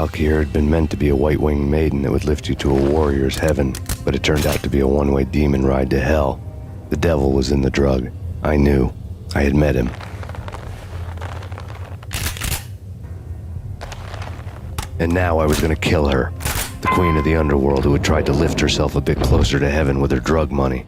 Valkyr had been meant to be a white-winged maiden that would lift you to a warrior's heaven, but it turned out to be a one-way demon ride to hell. The devil was in the drug. I knew. I had met him. And now I was going to kill her. The queen of the underworld who had tried to lift herself a bit closer to heaven with her drug money.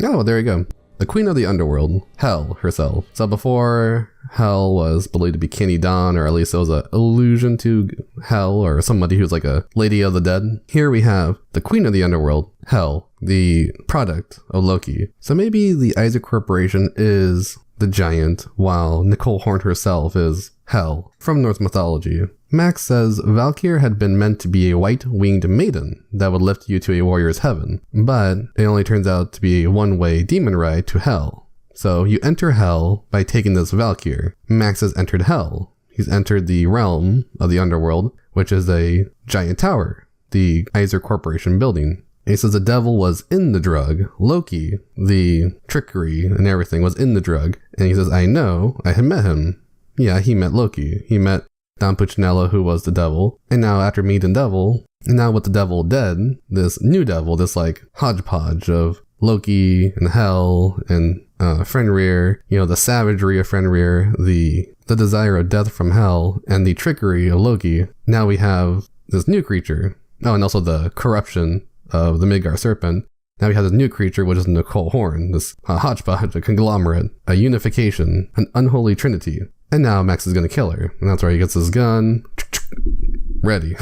Oh, there you go. The queen of the underworld, Hell herself. So before, Hell was believed to be Kenny Dawn, or at least it was an allusion to Hell, or somebody who's like a lady of the dead. Here we have the queen of the underworld, Hell, the product of Loki. So maybe the Isaac Corporation is the giant, while Nicole Horn herself is Hell, from Norse mythology. Max says Valkyr had been meant to be a white-winged maiden that would lift you to a warrior's heaven, but it only turns out to be a one-way demon ride to hell. So you enter hell by taking this Valkyr. Max has entered hell. He's entered the realm of the underworld, which is a giant tower, the Isaac Corporation building. And he says the devil was in the drug. Loki, the trickery and everything, was in the drug. And he says, I know, I had met him. Yeah, he met Loki. He met Don Puccinello, who was the devil. And now after meeting devil, and now with the devil dead, this new devil, this like hodgepodge of Loki and Hell and Fenrir, you know, the savagery of Fenrir, the desire of death from Hell, and the trickery of Loki. Now we have this new creature. Oh, and also the corruption of the Midgard serpent. Now we have this new creature, which is Nicole Horn, this hodgepodge, a conglomerate, a unification, an unholy trinity. And now Max is going to kill her. And that's where he gets his gun. Ready.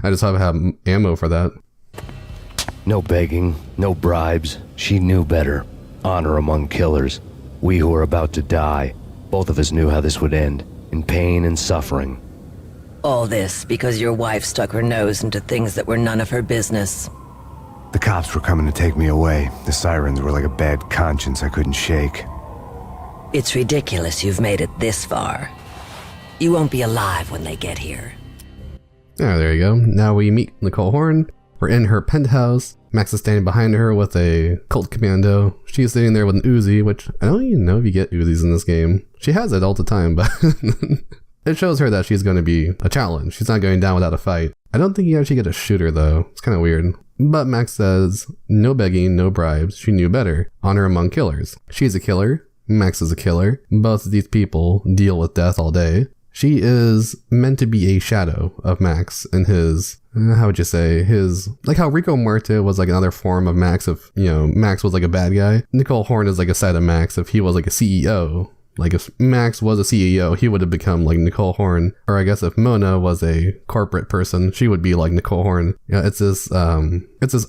I just have to have ammo for that. No begging, no bribes. She knew better. Honor among killers. We who were about to die. Both of us knew how this would end. In pain and suffering. All this because your wife stuck her nose into things that were none of her business. The cops were coming to take me away. The sirens were like a bad conscience I couldn't shake. It's ridiculous you've made it this far. You won't be alive when they get here. Oh, there you go. Now we meet Nicole Horn. We're in her penthouse. Max is standing behind her with a cult commando. She's sitting there with an Uzi, which I don't even know if you get Uzis in this game. She has it all the time, but it shows her that she's going to be a challenge. She's not going down without a fight. I don't think you actually get to shoot her, though. It's kind of weird. But Max says, no begging, no bribes. She knew better. Honor among killers. She's a killer. Max is a killer. Both of these people deal with death all day. She is meant to be a shadow of Max and his, how would you say, his, like how Rico Muerte was like another form of Max if, you know, Max was like a bad guy. Nicole Horn is like a side of Max if he was like a CEO. Like if Max was a CEO, he would have become like Nicole Horn. Or I guess if Mona was a corporate person, she would be like Nicole Horn. You know, it's this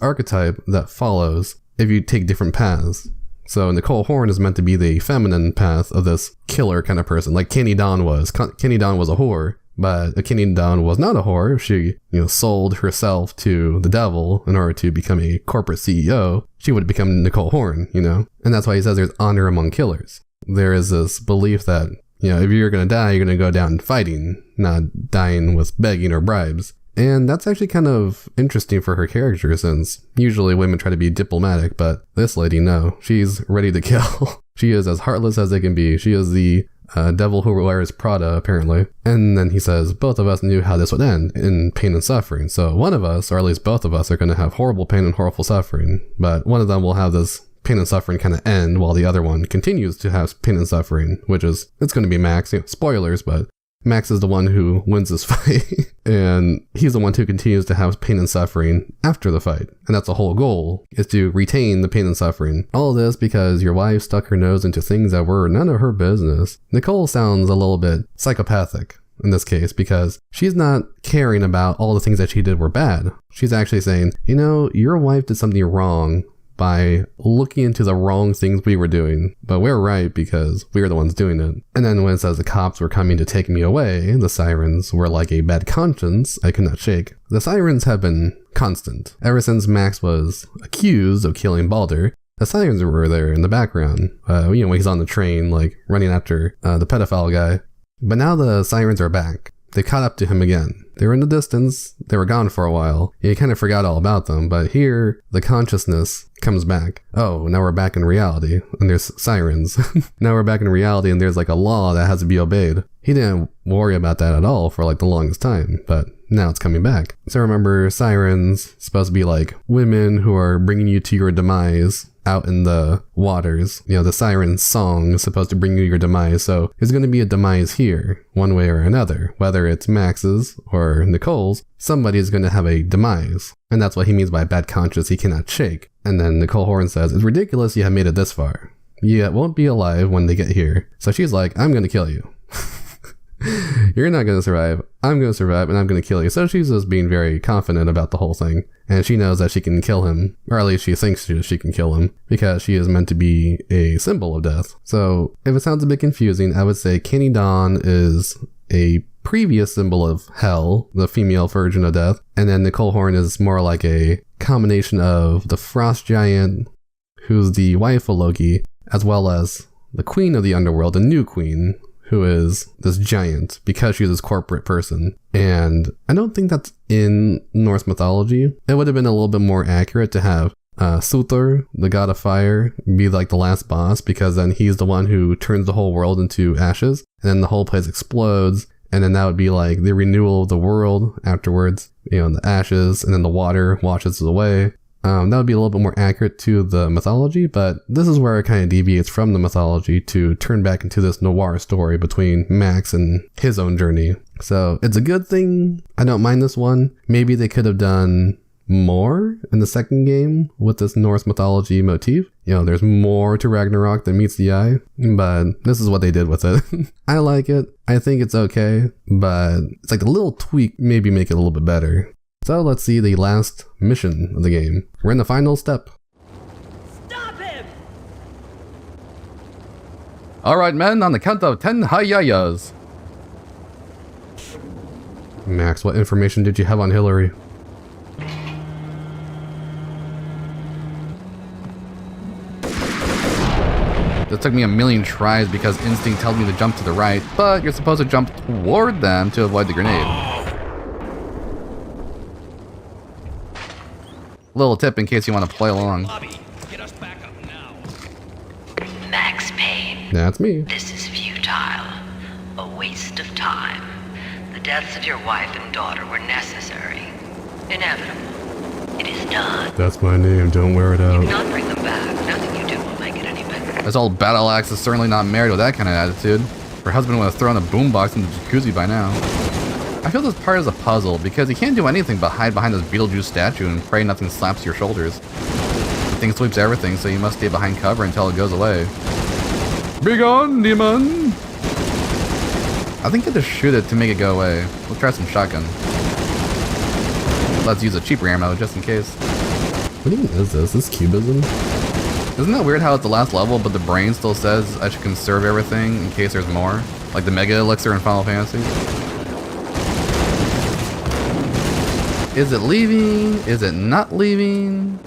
archetype that follows if you take different paths. So Nicole Horn is meant to be the feminine path of this killer kind of person, like Kenny Dawn was. Kenny Dawn was a whore, but Kenny Dawn was not a whore. She, you know, sold herself to the devil in order to become a corporate CEO. She would become Nicole Horn, you know? And that's why he says there's honor among killers. There is this belief that, you know, if you're going to die, you're going to go down fighting, not dying with begging or bribes. And that's actually kind of interesting for her character, since usually women try to be diplomatic, but this lady, no. She's ready to kill. She is as heartless as they can be. She is the devil who wears Prada, apparently. And then he says, both of us knew how this would end, in pain and suffering. So one of us, or at least both of us, are going to have horrible pain and horrible suffering. But one of them will have this pain and suffering kind of end, while the other one continues to have pain and suffering, which is, it's going to be Max. You know, spoilers, but Max is the one who wins this fight, and he's the one who continues to have pain and suffering after the fight. And that's the whole goal, is to retain the pain and suffering. All of this because your wife stuck her nose into things that were none of her business. Nicole sounds a little bit psychopathic in this case, because she's not caring about all the things that she did were bad. She's actually saying, you know, your wife did something wrong by looking into the wrong things we were doing, but we're right because we were the ones doing it. And then when it says the cops were coming to take me away, the sirens were like a bad conscience I could not shake. The sirens have been constant. Ever since Max was accused of killing Balder, the sirens were there in the background. You know, when he's on the train, like running after the pedophile guy. But now the sirens are back. They caught up to him again. They were in the distance, they were gone for a while. You kind of forgot all about them, but here, the consciousness comes back. Oh, now we're back in reality, and there's sirens. Now we're back in reality, and there's like a law that has to be obeyed. He didn't worry about that at all for like the longest time, but now it's coming back. So remember, sirens supposed to be like women who are bringing you to your demise out in the waters. You know, the siren song is supposed to bring you your demise, so there's going to be a demise here, one way or another. Whether it's Max's or Nicole's, somebody is going to have a demise. And that's what he means by bad conscience he cannot shake. And then Nicole Horn says, it's ridiculous you have made it this far. You won't be alive when they get here. So she's like, I'm going to kill you. You're not going to survive. I'm going to survive, and I'm going to kill you. So she's just being very confident about the whole thing. And she knows that she can kill him, or at least she thinks she can kill him, because she is meant to be a symbol of death. So if it sounds a bit confusing, I would say Kenny Dawn is a previous symbol of hell, the female version of death. And then Nicole Horn is more like a combination of the frost giant, who's the wife of Loki, as well as the queen of the underworld, the new queen, who is this giant because she's this corporate person. And I don't think that's in Norse mythology. It would have been a little bit more accurate to have Surtur, the god of fire, be like the last boss, because then he's the one who turns the whole world into ashes, and then the whole place explodes, and then that would be like the renewal of the world afterwards, you know, the ashes, and then the water washes it away. That would be a little bit more accurate to the mythology, but this is where it kind of deviates from the mythology to turn back into this noir story between Max and his own journey. So it's a good thing. I don't mind this one. Maybe they could have done more in the second game with this Norse mythology motif. You know, there's more to Ragnarok than meets the eye, but this is what they did with it. I like it. I think it's okay, but it's like a little tweak, maybe make it a little bit better. So let's see the last mission of the game. We're in the final step. Stop him! Alright men, on the count of 10 hi-yayas. Max, what information did you have on Hillary? This took me a million tries because instinct tells me to jump to the right, but you're supposed to jump toward them to avoid the grenade. Little tip in case you want to play along. Get us back up now. Max Payne. That's me. This is futile. A waste of time. The deaths of your wife and daughter were necessary. Inevitable. It is done. That's my name, don't wear it You out. cannot bring them back. Nothing you do will make it any better. This old battle axe is certainly not married with that kind of attitude. Her husband would have thrown a boombox in the jacuzzi by now. I feel this part is a puzzle, because you can't do anything but hide behind this Beetlejuice statue and pray nothing slaps your shoulders. The thing sweeps everything, so you must stay behind cover until it goes away. Be gone, demon! I think you have to shoot it to make it go away. We'll try some shotgun. Let's use a cheaper ammo, just in case. What even is this? This cubism? Isn't that weird how it's the last level, but the brain still says I should conserve everything in case there's more? Like the Mega Elixir in Final Fantasy? Is it leaving? Is it not leaving?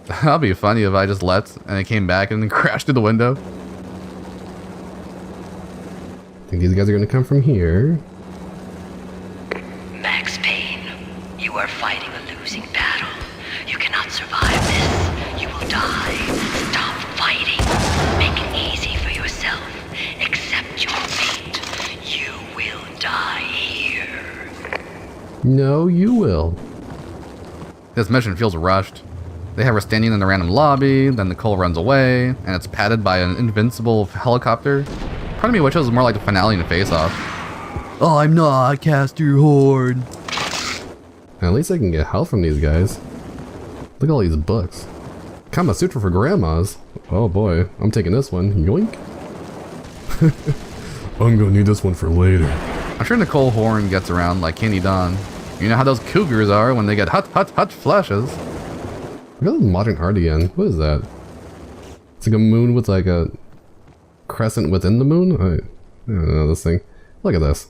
That'd be funny if I just left and it came back and then crashed through the window. I think these guys are gonna come from here. Max Payne, you are fighting a losing battle. You cannot survive this. You will die. Stop fighting. Make it easy for yourself. Accept your fate. You will die here. No, you will. This mission feels rushed. They have her standing in the random lobby, then Nicole runs away, and it's padded by an invincible helicopter. Part of me wishes it was more like the finale in Face Off. I'm not Caster Horn. At least I can get help from these guys. Look at all these books. Kama Sutra for grandmas. Oh boy, I'm taking this one. Yoink. I'm gonna need this one for later. I'm sure Nicole Horn gets around like Kenny Dawn. You know how those cougars are when they get hot flashes. Look at this modern art again. What is that? It's like a moon with like a crescent within the moon? I don't know this thing. Look at this.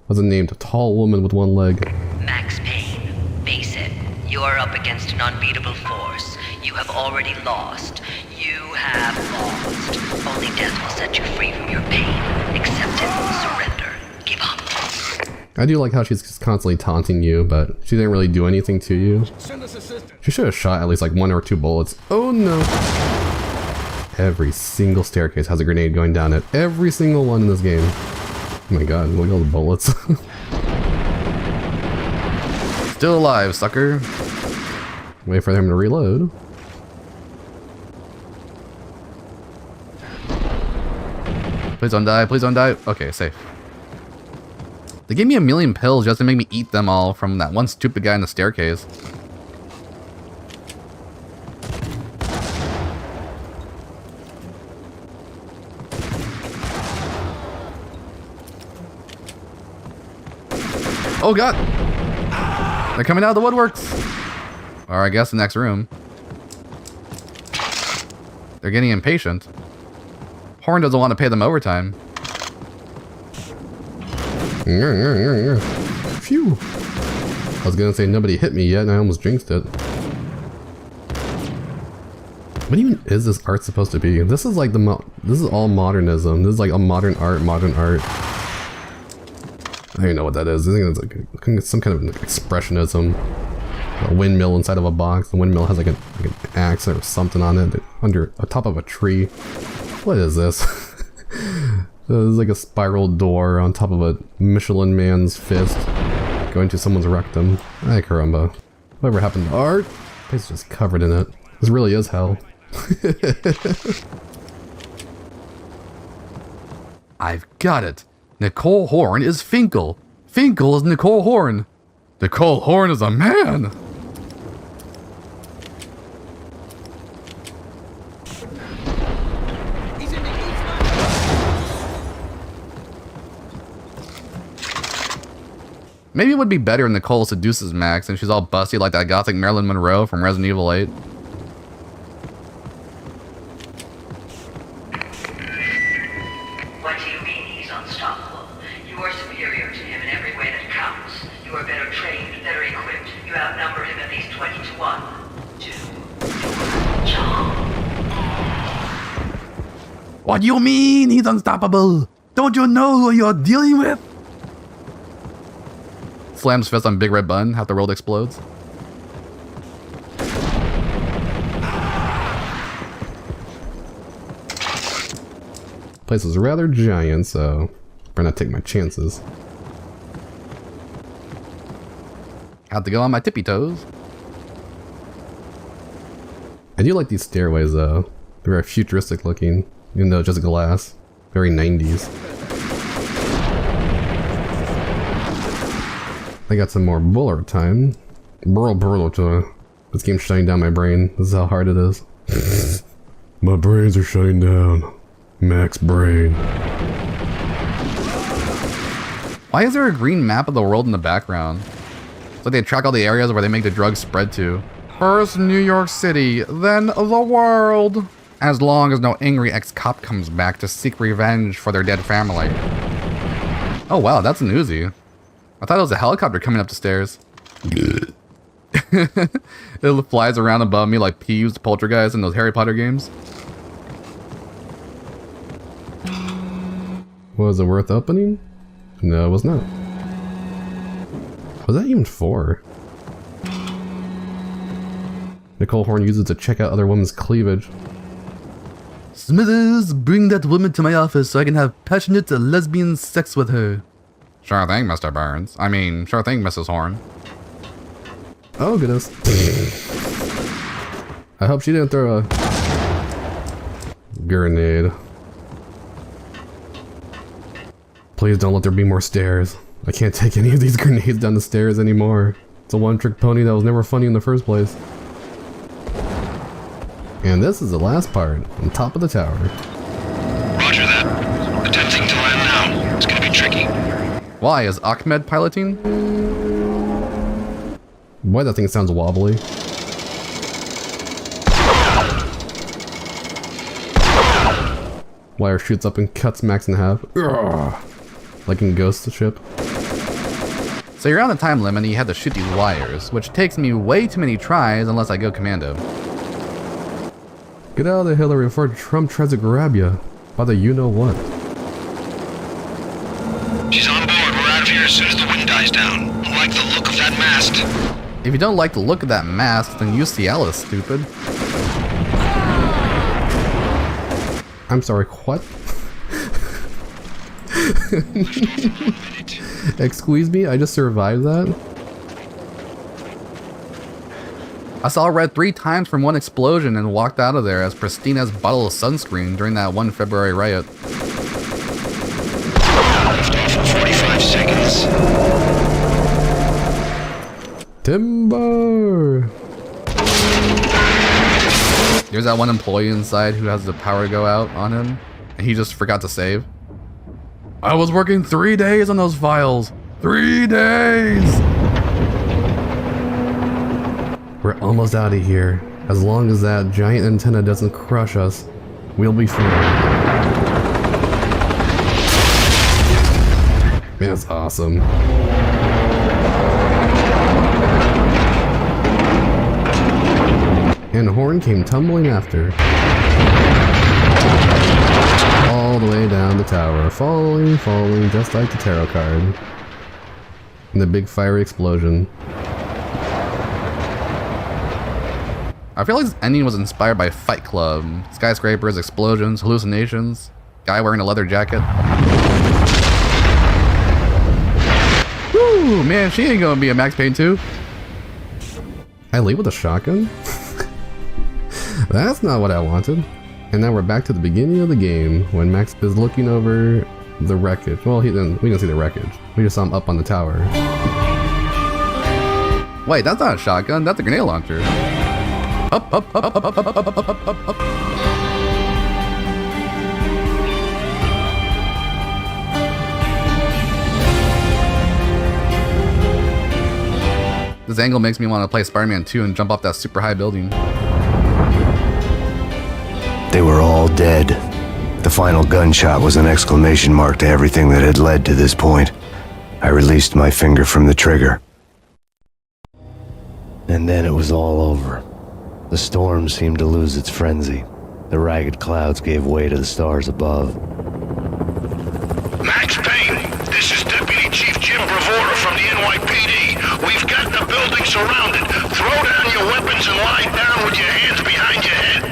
What's it named? A tall woman with one leg. Max Payne, face it. You are up against an unbeatable force. You have already lost. You have lost. Only death will set you free from your pain. Accept it. Surrender. Give up. I do like how she's just constantly taunting you, but she didn't really do anything to you. Send us assistance. She should have shot at least like 1 or 2 bullets. Oh no. Every single staircase has a grenade going down it. Every single one in this game. Oh my god, look at all the bullets. Still alive, sucker. Wait for him to reload. Please don't die, please don't die. Okay, safe. They gave me 1,000,000 pills just to make me eat them all from that one stupid guy in the staircase. Oh god! They're coming out of the woodworks! Or I guess the next room. They're getting impatient. Horn doesn't want to pay them overtime. Phew! I was gonna say nobody hit me yet and I almost jinxed it. What even is this art supposed to be? This is like this is all modernism. This is like a modern art. I don't even know what that is. I think it's like some kind of expressionism. A windmill inside of a box. The windmill has like an axe or something on it under top of a tree. What is this? There's like a spiral door on top of a Michelin man's fist going to someone's rectum. Ay caramba. Whatever happened to art? This is just covered in it. This really is hell. I've got it. Nicole Horn is Finkel. Finkel is Nicole Horn. Nicole Horn is a man. Maybe it would be better if Nicole seduces Max and she's all busty like that gothic Marilyn Monroe from Resident Evil 8. What do you mean he's unstoppable? You are superior to him in every way that counts. You are better trained, better equipped. You outnumber him at least 20 to 1. Do your job. What do you mean he's unstoppable? Don't you know who you're dealing with? Slams fist on big red button, half the world explodes. Place is rather giant, so better not take my chances. Have to go on my tippy toes. I do like these stairways though. They're very futuristic looking, even though it's just glass. Very 90s. I got some more bullet time. This game's shutting down my brain. This is how hard it is. My brains are shutting down. Max brain. Why is there a green map of the world in the background? It's like they track all the areas where they make the drugs spread to. First New York City, then the world. As long as no angry ex-cop comes back to seek revenge for their dead family. Oh wow, that's an Uzi. I thought it was a helicopter coming up the stairs. It flies around above me like Peeves the Poltergeist in those Harry Potter games. Was it worth opening? No, it was not. Was that even for? Nicole Horn uses it to check out other women's cleavage. Smithers, bring that woman to my office so I can have passionate lesbian sex with her. Sure thing, Mr. Burns. I mean, sure thing, Mrs. Horn. Oh, goodness. I hope she didn't throw a grenade. Please don't let there be more stairs. I can't take any of these grenades down the stairs anymore. It's a one-trick pony that was never funny in the first place. And this is the last part, on top of the tower. Roger that. Attempting to land now. It's gonna be tricky. Why, is Ahmed piloting? Boy, that thing sounds wobbly. Wire shoots up and cuts Max in half. Urgh. Like in Ghost Ship. So you're on the time limit and you have to shoot these wires, which takes me way too many tries unless I go commando. Get out of the Hillary before Trump tries to grab you. By the you-know-what. She's on board. We're out of here as soon as the wind dies down. Don't like the look of that mast. If you don't like the look of that mask, then UCL is stupid. I'm sorry, what? Excuse me, I just survived that? I saw red 3 times from one explosion and walked out of there as pristine as bottle of sunscreen during that one February riot. Liftoff in 45 seconds. Timber! There's that one employee inside who has the power to go out on him, and he just forgot to save. I was working 3 days on those files. 3 days! We're almost out of here. As long as that giant antenna doesn't crush us, we'll be free. Man, that's awesome. And Horn came tumbling after. All the way down the tower, falling, just like the tarot card. And the big fiery explosion. I feel like this ending was inspired by Fight Club. Skyscrapers, explosions, hallucinations. Guy wearing a leather jacket. Woo, man, she ain't gonna be a Max Payne 2. I leave with a shotgun? That's not what I wanted. And now we're back to the beginning of the game when Max is looking over the wreckage. Well, we didn't see the wreckage. We just saw him up on the tower. Wait, that's not a shotgun, that's a grenade launcher. Up. This angle makes me want to play Spider-Man 2 and jump off that super high building. They were all dead. The final gunshot was an exclamation mark to everything that had led to this point. I released my finger from the trigger. And then it was all over. The storm seemed to lose its frenzy. The ragged clouds gave way to the stars above. Max Payne, this is Deputy Chief Jim Bravura from the NYPD. We've got the building surrounded. Throw down your weapons and lie down with your hands behind your head.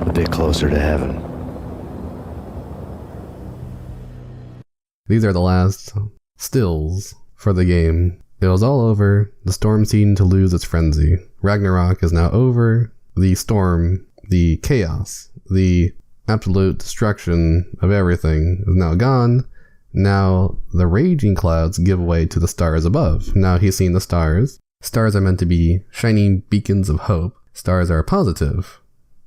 A bit closer to heaven. These are the last stills for the game. It was all over. The storm seemed to lose its frenzy. Ragnarok is now over. The storm, the chaos, the absolute destruction of everything is now gone. Now the raging clouds give way to the stars above. Now he's seen the stars. Stars are meant to be shining beacons of hope. Stars are positive,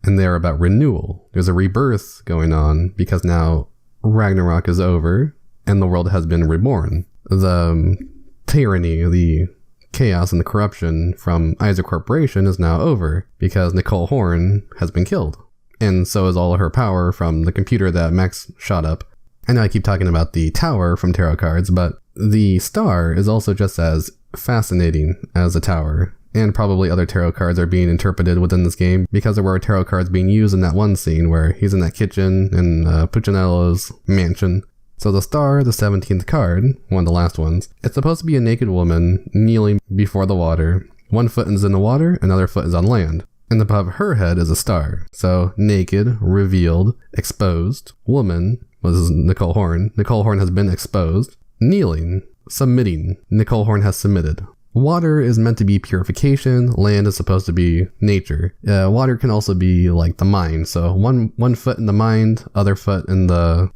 and they're about renewal. There's a rebirth going on because now Ragnarok is over and the world has been reborn. The tyranny, the chaos and the corruption from Isaac Corporation is now over because Nicole Horn has been killed. And so is all of her power from the computer that Max shot up. I know I keep talking about the tower from tarot cards, but the star is also just as fascinating as the tower. And probably other tarot cards are being interpreted within this game because there were tarot cards being used in that one scene where he's in that kitchen in Puccinello's mansion. So the star, the 17th card, one of the last ones, it's supposed to be a naked woman kneeling before the water. One foot is in the water, another foot is on land. And above her head is a star. So naked, revealed, exposed, woman, well, this is Nicole Horn. Nicole Horn has been exposed. Kneeling, submitting, Nicole Horn has submitted. Water is meant to be purification, land is supposed to be nature. Water can also be like the mind, so one foot in the mind, other foot in the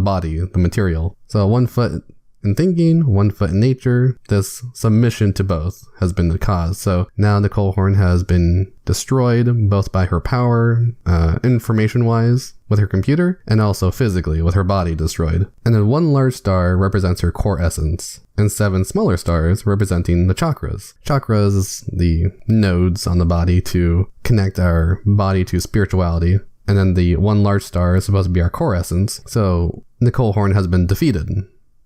body, the material. So 1 foot in thinking, 1 foot in nature. This submission to both has been the cause. So now Nicole Horn has been destroyed both by her power, information-wise, with her computer, and also physically with her body destroyed. And then 1 large star represents her core essence, and 7 smaller stars representing the chakras. Chakras is the nodes on the body to connect our body to spirituality. And then the 1 large star is supposed to be our core essence. So Nicole Horn has been defeated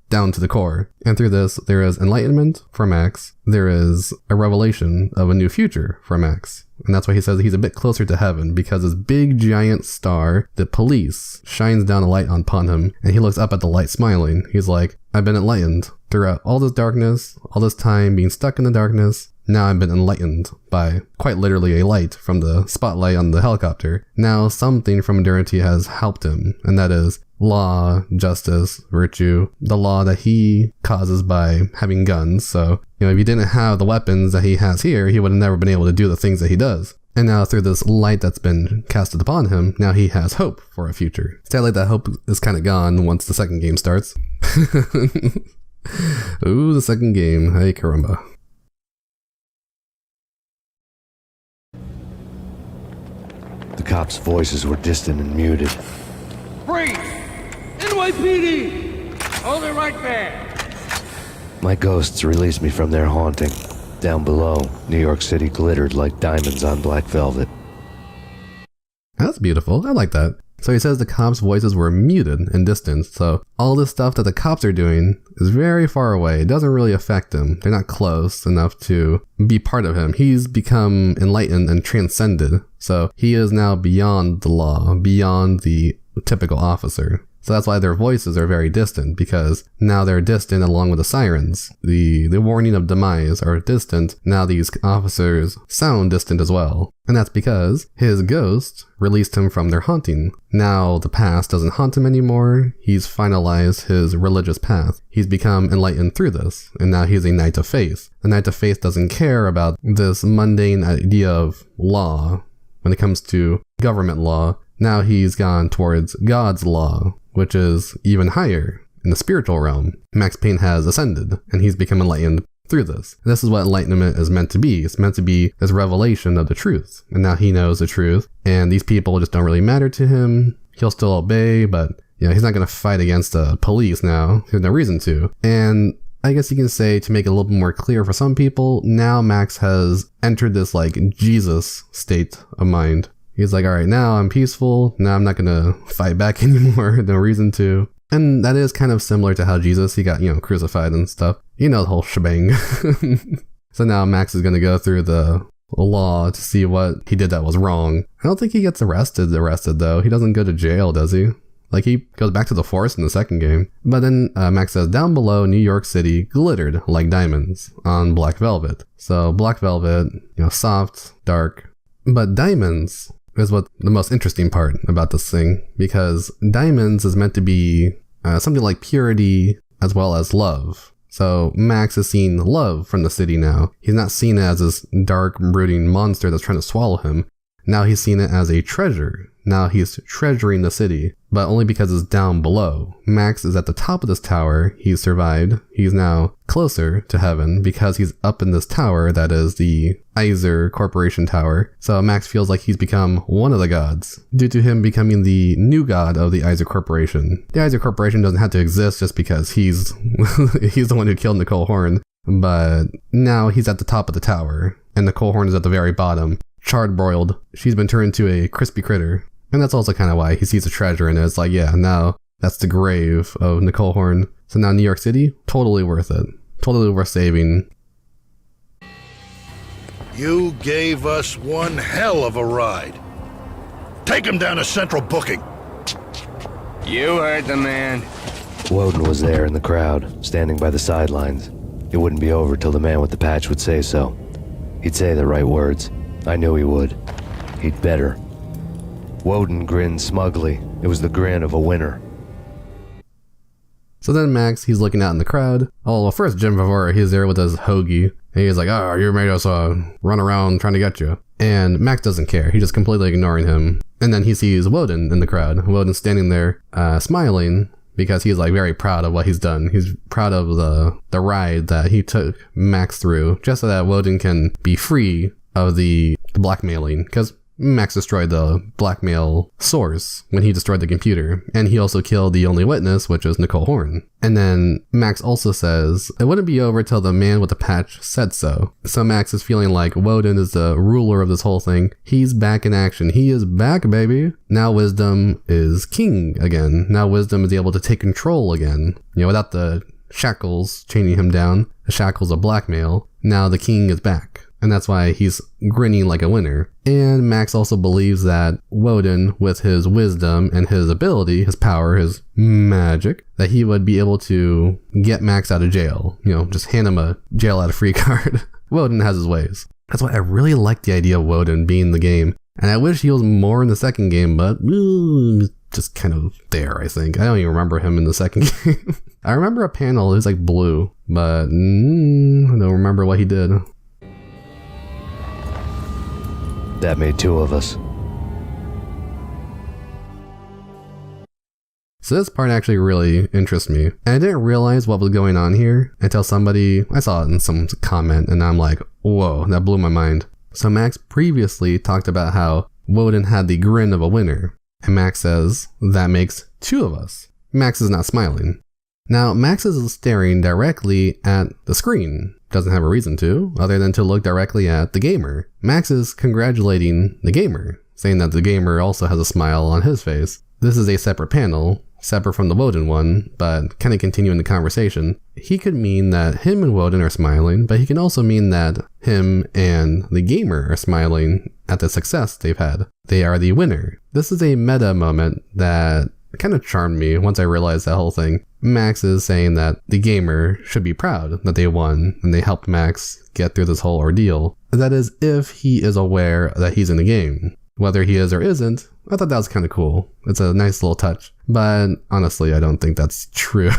down to the core. And through this, there is enlightenment for Max. There is a revelation of a new future for Max. And that's why he says he's a bit closer to heaven, because this big giant star, the police, shines down a light upon him, and he looks up at the light smiling. He's like, I've been enlightened. Throughout all this darkness, all this time being stuck in the darkness, Now I've been enlightened by quite literally a light from the spotlight on the helicopter. Now something from eternity has helped him, and that is law, justice, virtue, the law that he causes by having guns. So, if he didn't have the weapons that he has here, he would have never been able to do the things that he does. And now through this light that's been casted upon him, now he has hope for a future. Sadly, that hope is kind of gone once the second game starts. Ooh, the second game. Hey, caramba. The cops' voices were distant and muted. Freeze! NYPD! Hold it right there! My ghosts released me from their haunting. Down below, New York City glittered like diamonds on black velvet. That's beautiful. I like that. So he says the cops' voices were muted and distant, so all this stuff that the cops are doing is very far away. It doesn't really affect him. They're not close enough to be part of him. He's become enlightened and transcended, so he is now beyond the law, beyond the typical officer. So that's why their voices are very distant, because now they're distant along with the sirens. The warning of demise are distant. Now these officers sound distant as well. And that's because his ghost released him from their haunting. Now the past doesn't haunt him anymore. He's finalized his religious path. He's become enlightened through this. And now he's a knight of faith. The knight of faith doesn't care about this mundane idea of law when it comes to government law. Now he's gone towards God's law, which is even higher in the spiritual realm. Max Payne has ascended, and he's become enlightened through this. And this is what enlightenment is meant to be. It's meant to be this revelation of the truth. And now he knows the truth, and these people just don't really matter to him. He'll still obey, but he's not going to fight against the police now. There's no reason to. And I guess you can say, to make it a little bit more clear for some people, now Max has entered this Jesus state of mind. He's like, all right, now I'm peaceful. Now I'm not going to fight back anymore. No reason to. And that is kind of similar to how Jesus, he got, crucified and stuff. The whole shebang. So now Max is going to go through the law to see what he did that was wrong. I don't think he gets arrested though. He doesn't go to jail, does he? He goes back to the forest in the second game. But then Max says, down below, New York City glittered like diamonds on black velvet. So black velvet, soft, dark. But diamonds is what the most interesting part about this thing, because diamonds is meant to be something like purity as well as love. So Max is seeing love from the city now. He's not seen it as this dark, brooding monster that's trying to swallow him. Now he's seen it as a treasure. Now he's treasuring the city, but only because it's down below. Max is at the top of this tower. He's survived. He's now closer to heaven because he's up in this tower that is the Iser Corporation Tower. So Max feels like he's become one of the gods due to him becoming the new god of the Iser Corporation. The Iser Corporation doesn't have to exist just because he's the one who killed Nicole Horn, but now he's at the top of the tower and Nicole Horn is at the very bottom. Charred broiled. She's been turned into a crispy critter. And that's also kind of why he sees a treasure in it. It's like, yeah, now that's the grave of Nicole Horn. So now New York City, totally worth it. Totally worth saving. You gave us one hell of a ride. Take him down to Central Booking. You heard the man. Woden was there in the crowd, standing by the sidelines. It wouldn't be over till the man with the patch would say so. He'd say the right words. I knew he would. He'd better. Woden grinned smugly. It was the grin of a winner. So then Max, he's looking out in the crowd. Oh, well, first Jim Favora, he's there with his hoagie. And he's like, oh, you made us run around trying to get you. And Max doesn't care. He's just completely ignoring him. And then he sees Woden in the crowd. Woden's standing there smiling because he's very proud of what he's done. He's proud of the ride that he took Max through just so that Woden can be free of the blackmailing. Because Max destroyed the blackmail source when he destroyed the computer, and he also killed the only witness, which is Nicole Horn. And then Max also says it wouldn't be over till the man with the patch said so. So Max is feeling like Woden is the ruler of this whole thing. He's back in action. He is back, baby. Now Wisdom is king again. Now Wisdom is able to take control again. Without the shackles chaining him down, the shackles of blackmail. Now the king is back. And that's why he's grinning like a winner. And Max also believes that Woden, with his wisdom and his ability, his power, his magic, that he would be able to get Max out of jail. Just hand him a jail out of free card. Woden has his ways. That's why I really like the idea of Woden being in the game. And I wish he was more in the second game, but just kind of there, I think. I don't even remember him in the second game. I remember a panel, it was like blue, but I don't remember what he did. That made 2 of us. So this part actually really interests me. And I didn't realize what was going on here until I saw it in some comment, and I'm like, whoa, that blew my mind. So Max previously talked about how Woden had the grin of a winner. And Max says, that makes 2 of us. Max is not smiling. Now, Max is staring directly at the screen. Doesn't have a reason to, other than to look directly at the gamer. Max is congratulating the gamer, saying that the gamer also has a smile on his face. This is a separate panel, separate from the Woden one, but kind of continuing the conversation. He could mean that him and Woden are smiling, but he can also mean that him and the gamer are smiling at the success they've had. They are the winner. This is a meta moment that kind of charmed me once I realized that whole thing. Max is saying that the gamer should be proud that they won and they helped Max get through this whole ordeal. That is, if he is aware that he's in the game. Whether he is or isn't, I thought that was kind of cool. It's a nice little touch. But honestly, I don't think that's true.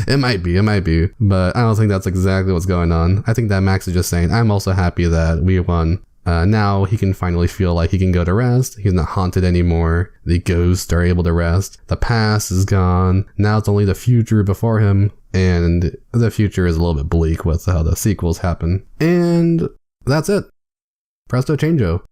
It might be, but I don't think that's exactly what's going on. I think that Max is just saying, I'm also happy that we won. Now he can finally feel like he can go to rest. He's not haunted anymore. The ghosts are able to rest. The past is gone. Now it's only the future before him. And the future is a little bit bleak with how the sequels happen. And that's it. Presto changeo.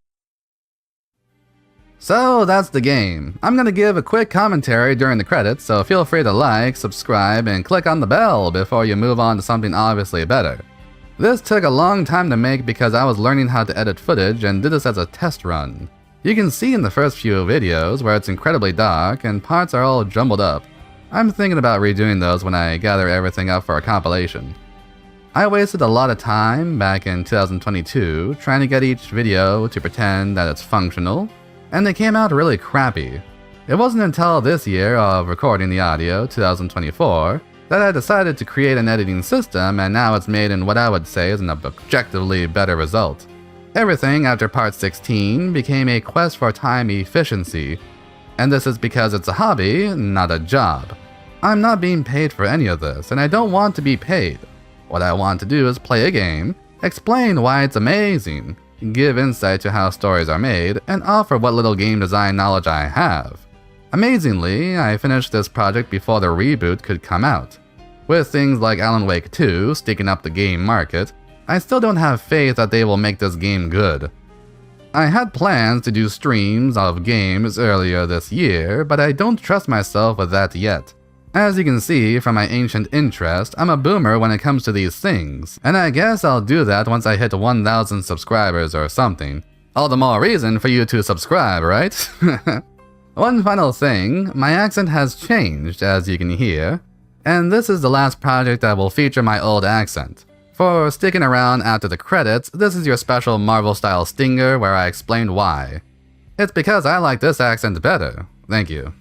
So that's the game. I'm gonna give a quick commentary during the credits, so feel free to like, subscribe, and click on the bell before you move on to something obviously better. This took a long time to make because I was learning how to edit footage and did this as a test run. You can see in the first few videos where it's incredibly dark and parts are all jumbled up. I'm thinking about redoing those when I gather everything up for a compilation. I wasted a lot of time back in 2022 trying to get each video to pretend that it's functional, and they came out really crappy. It wasn't until this year of recording the audio, 2024, that I decided to create an editing system, and now it's made in what I would say is an objectively better result. Everything after part 16 became a quest for time efficiency, and this is because it's a hobby, not a job. I'm not being paid for any of this, and I don't want to be paid. What I want to do is play a game, explain why it's amazing, give insight to how stories are made, and offer what little game design knowledge I have. Amazingly, I finished this project before the reboot could come out. With things like Alan Wake 2 sticking up the game market, I still don't have faith that they will make this game good. I had plans to do streams of games earlier this year, but I don't trust myself with that yet. As you can see from my ancient interest, I'm a boomer when it comes to these things, and I guess I'll do that once I hit 1,000 subscribers or something. All the more reason for you to subscribe, right? One final thing, my accent has changed, as you can hear, and this is the last project that will feature my old accent. For sticking around after the credits, this is your special Marvel-style stinger where I explained why. It's because I like this accent better. Thank you.